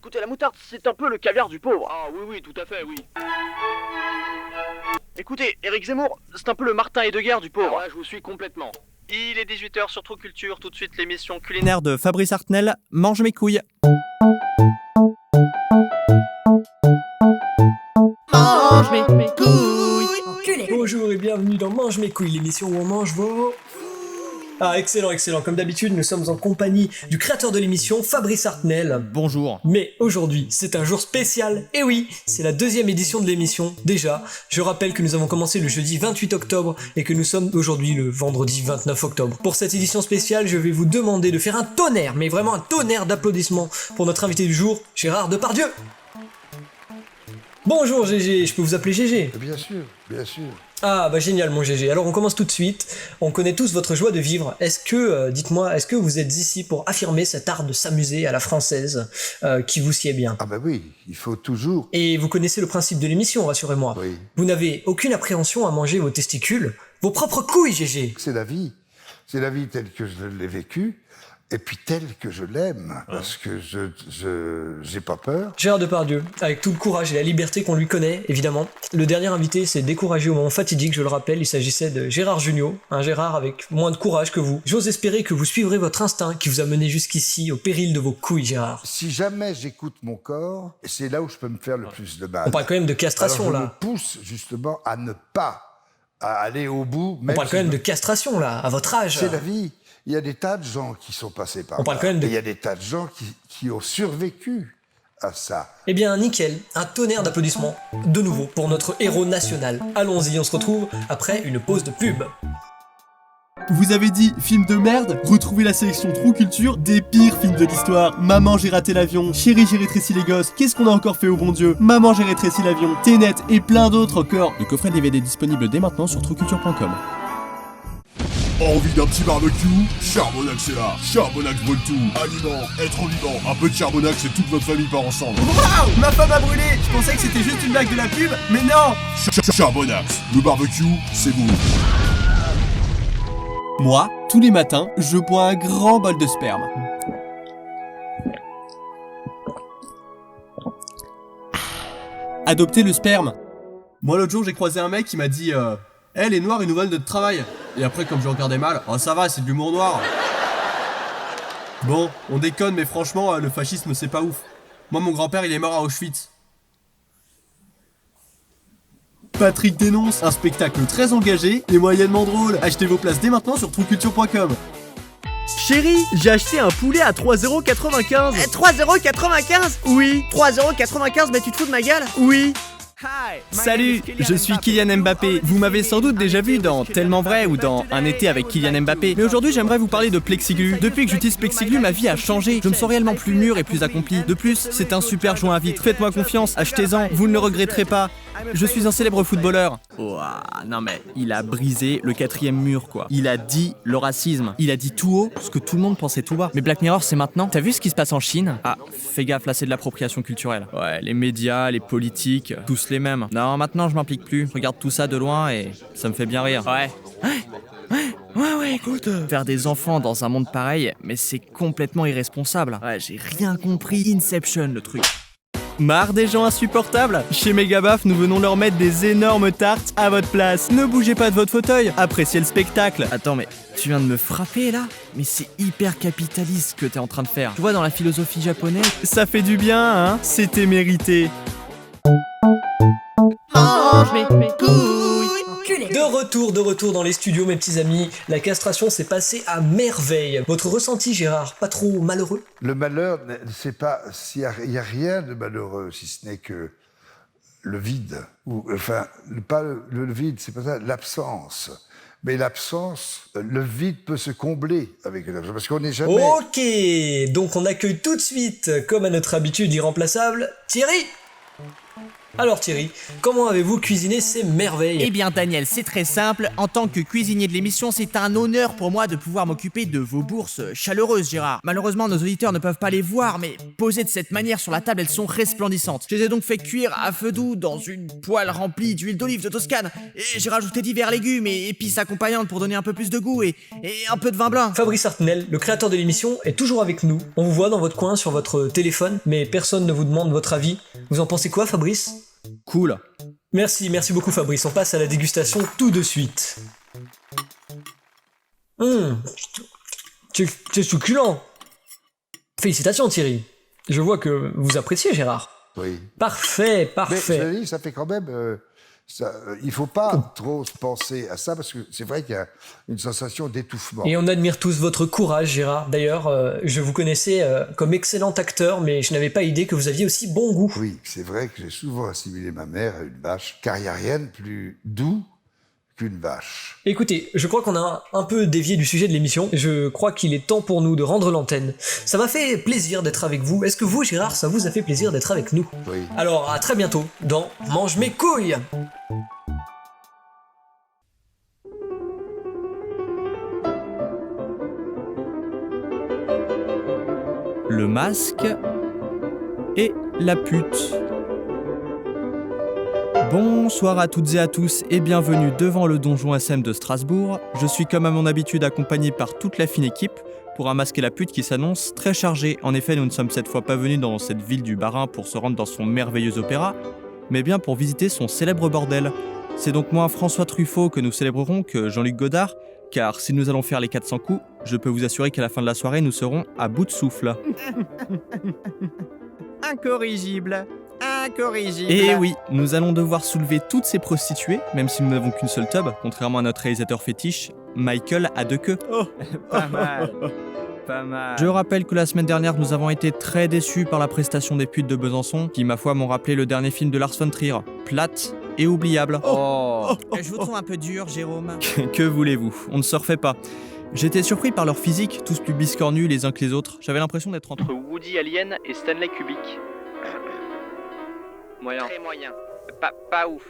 Écoutez, la moutarde, c'est un peu le caviar du pauvre. Ah oui, tout à fait, oui. Écoutez, Éric Zemmour, c'est un peu le Martin Heidegger du pauvre. Alors là, je vous suis complètement. Il est 18h sur True Culture, tout de suite l'émission culinaire de Fabrice Artnel, Mange mes couilles. Mange mes couilles. Bonjour et bienvenue dans Mange mes couilles, l'émission où on mange vos... Ah, excellent. Comme d'habitude, nous sommes en compagnie du créateur de l'émission, Fabrice Artnel. Bonjour. Mais aujourd'hui, c'est un jour spécial. Et oui, c'est la 2e édition de l'émission. Déjà, je rappelle que nous avons commencé le jeudi 28 octobre et que nous sommes aujourd'hui le vendredi 29 octobre. Pour cette édition spéciale, je vais vous demander de faire un tonnerre, mais vraiment un tonnerre d'applaudissements pour notre invité du jour, Gérard Depardieu. Bonjour GG, je peux vous appeler GG? Bien sûr. Ah bah génial mon GG, alors on commence tout de suite, on connaît tous votre joie de vivre, est-ce que, dites-moi, est-ce que vous êtes ici pour affirmer cet art de s'amuser à la française qui vous sied bien? Ah bah oui, il faut toujours. Et vous connaissez le principe de l'émission, rassurez-moi. Oui. Vous n'avez aucune appréhension à manger vos testicules, vos propres couilles GG. C'est la vie telle que je l'ai vécue, et puis telle que je l'aime, parce que j'ai pas peur. Gérard Depardieu, avec tout le courage et la liberté qu'on lui connaît, évidemment. Le dernier invité s'est découragé au moment fatidique, je le rappelle, il s'agissait de Gérard Jugnot, un Gérard avec moins de courage que vous. J'ose espérer que vous suivrez votre instinct qui vous a mené jusqu'ici au péril de vos couilles, Gérard. Si jamais j'écoute mon corps, c'est là où je peux me faire le plus de mal. On parle quand même de castration, Alors, je là. me pousse justement à ne pas à aller au bout. On parle quand même de castration, là, à votre âge. C'est la vie. Il y a des tas de gens qui sont passés par là. On parle quand même de... Et il y a des tas de gens qui ont survécu à ça. Eh bien, nickel. Un tonnerre d'applaudissements, de nouveau, pour notre héros national. Allons-y, on se retrouve après une pause de pub. Vous avez dit film de merde? Retrouvez la sélection True Culture des pires films de l'histoire. Maman j'ai raté l'avion, Chérie j'ai rétréci les gosses, Qu'est-ce qu'on a encore fait au bon Dieu, Maman j'ai rétréci l'avion, Tenet et plein d'autres encore. Le coffret DVD disponible dès maintenant sur trueculture.com. Envie d'un petit barbecue? Charbonnax est là. Charbonnax brûle tout. Aliment, être vivant. Un peu de Charbonnax et toute votre famille part ensemble. Waouh, ma femme a brûlé. Je pensais que c'était juste une blague de la pub, mais non. Charbonnax, le barbecue, c'est vous. Moi, tous les matins, je bois un grand bol de sperme. Adopter le sperme. Moi l'autre jour j'ai croisé un mec qui m'a dit les noirs ils nous volent notre travail. Et après comme je regardais mal, oh ça va c'est de l'humour noir. Bon, on déconne mais franchement le fascisme c'est pas ouf. Moi mon grand-père il est mort à Auschwitz. Patrick dénonce, un spectacle très engagé et moyennement drôle. Achetez vos places dès maintenant sur trueculture.com. Chérie, j'ai acheté un poulet à 3,95€. 3,95€? Oui. 3,95€, mais tu te fous de ma gueule? Oui. Salut, je suis Kylian Mbappé. Vous m'avez sans doute déjà vu dans Tellement Vrai ou dans Un été avec Kylian Mbappé. Mais aujourd'hui, j'aimerais vous parler de Plexiglu. Depuis que j'utilise Plexiglu, ma vie a changé. Je me sens réellement plus mûr et plus accompli. De plus, c'est un super joint à vitre. Faites-moi confiance, achetez-en, vous ne le regretterez pas. Je suis un célèbre footballeur. Ouah, non mais, il a brisé le 4e mur quoi. Il a dit le racisme. Il a dit tout haut ce que tout le monde pensait tout bas. Mais Black Mirror, c'est maintenant. T'as vu ce qui se passe en Chine? Ah, fais gaffe, là c'est de l'appropriation culturelle. Ouais, les médias, les politiques, tous les mêmes. Non, maintenant je m'implique plus. Je regarde tout ça de loin et ça me fait bien rire. Ouais, écoute. Faire des enfants dans un monde pareil, mais c'est complètement irresponsable. Ouais, j'ai rien compris. Inception le truc. Marre des gens insupportables? Chez Megabaf, nous venons leur mettre des énormes tartes à votre place. Ne bougez pas de votre fauteuil, appréciez le spectacle. Attends, mais tu viens de me frapper là? Mais c'est hyper capitaliste ce que t'es en train de faire. Tu vois, dans la philosophie japonaise, ça fait du bien, hein? C'était mérité. Mange mes couilles. De retour dans les studios, mes petits amis. La castration s'est passée à merveille. Votre ressenti, Gérard, pas trop malheureux? Le malheur, c'est pas... Il n'y a rien de malheureux, si ce n'est que le vide. Enfin, pas le vide, c'est pas ça, l'absence. Mais l'absence, le vide peut se combler avec l'absence, parce qu'on n'est jamais... Ok, donc on accueille tout de suite, comme à notre habitude irremplaçable, Thierry. Alors Thierry, comment avez-vous cuisiné ces merveilles? Eh bien Daniel, c'est très simple, en tant que cuisinier de l'émission, c'est un honneur pour moi de pouvoir m'occuper de vos bourses chaleureuses, Gérard. Malheureusement, nos auditeurs ne peuvent pas les voir, mais posées de cette manière sur la table, elles sont resplendissantes. Je les ai donc fait cuire à feu doux dans une poêle remplie d'huile d'olive de Toscane, et j'ai rajouté divers légumes et épices accompagnantes pour donner un peu plus de goût et un peu de vin blanc. Fabrice Artnel, le créateur de l'émission, est toujours avec nous. On vous voit dans votre coin sur votre téléphone, mais personne ne vous demande votre avis. Vous en pensez quoi, Fabrice? Cool. Merci beaucoup Fabrice, on passe à la dégustation tout de suite. C'est succulent. Félicitations Thierry. Je vois que vous appréciez Gérard. Oui. Parfait. Mais je l'ai dit, ça fait quand même... il faut pas trop se penser à ça, parce que c'est vrai qu'il y a une sensation d'étouffement. Et on admire tous votre courage Gérard. D'ailleurs, je vous connaissais comme excellent acteur, mais je n'avais pas idée que vous aviez aussi bon goût. Oui, c'est vrai que j'ai souvent assimilé ma mère à une vache, car il n'y a rien de plus doux qu'une vache. Écoutez, je crois qu'on a un peu dévié du sujet de l'émission. Je crois qu'il est temps pour nous de rendre l'antenne. Ça m'a fait plaisir d'être avec vous. Est-ce que vous, Gérard, ça vous a fait plaisir d'être avec nous? Oui. Alors, à très bientôt dans Mange mes couilles. Le masque et la pute. Bonsoir à toutes et à tous et bienvenue devant le donjon SM de Strasbourg. Je suis comme à mon habitude accompagné par toute la fine équipe pour un masque et la pute qui s'annonce très chargé. En effet, nous ne sommes cette fois pas venus dans cette ville du Bas-Rhin pour se rendre dans son merveilleux opéra, mais bien pour visiter son célèbre bordel. C'est donc moins François Truffaut que nous célébrerons que Jean-Luc Godard, car si nous allons faire les 400 coups, je peux vous assurer qu'à la fin de la soirée, nous serons à bout de souffle. Incorrigible. Incorrigible. Et oui, nous allons devoir soulever toutes ces prostituées, même si nous n'avons qu'une seule tub, contrairement à notre réalisateur fétiche, Michael à deux queues. Pas mal. Pas mal. Je rappelle que la semaine dernière, nous avons été très déçus par la prestation des putes de Besançon, qui, ma foi, m'ont rappelé le dernier film de Lars von Trier, plate et oubliable. Je vous trouve un peu dur, Jérôme. Que voulez-vous? On ne se refait pas. J'étais surpris par leur physique, tous plus biscornus les uns que les autres. J'avais l'impression d'être entre Woody Alien et Stanley Kubrick. Moyen. Très moyen. Pas ouf.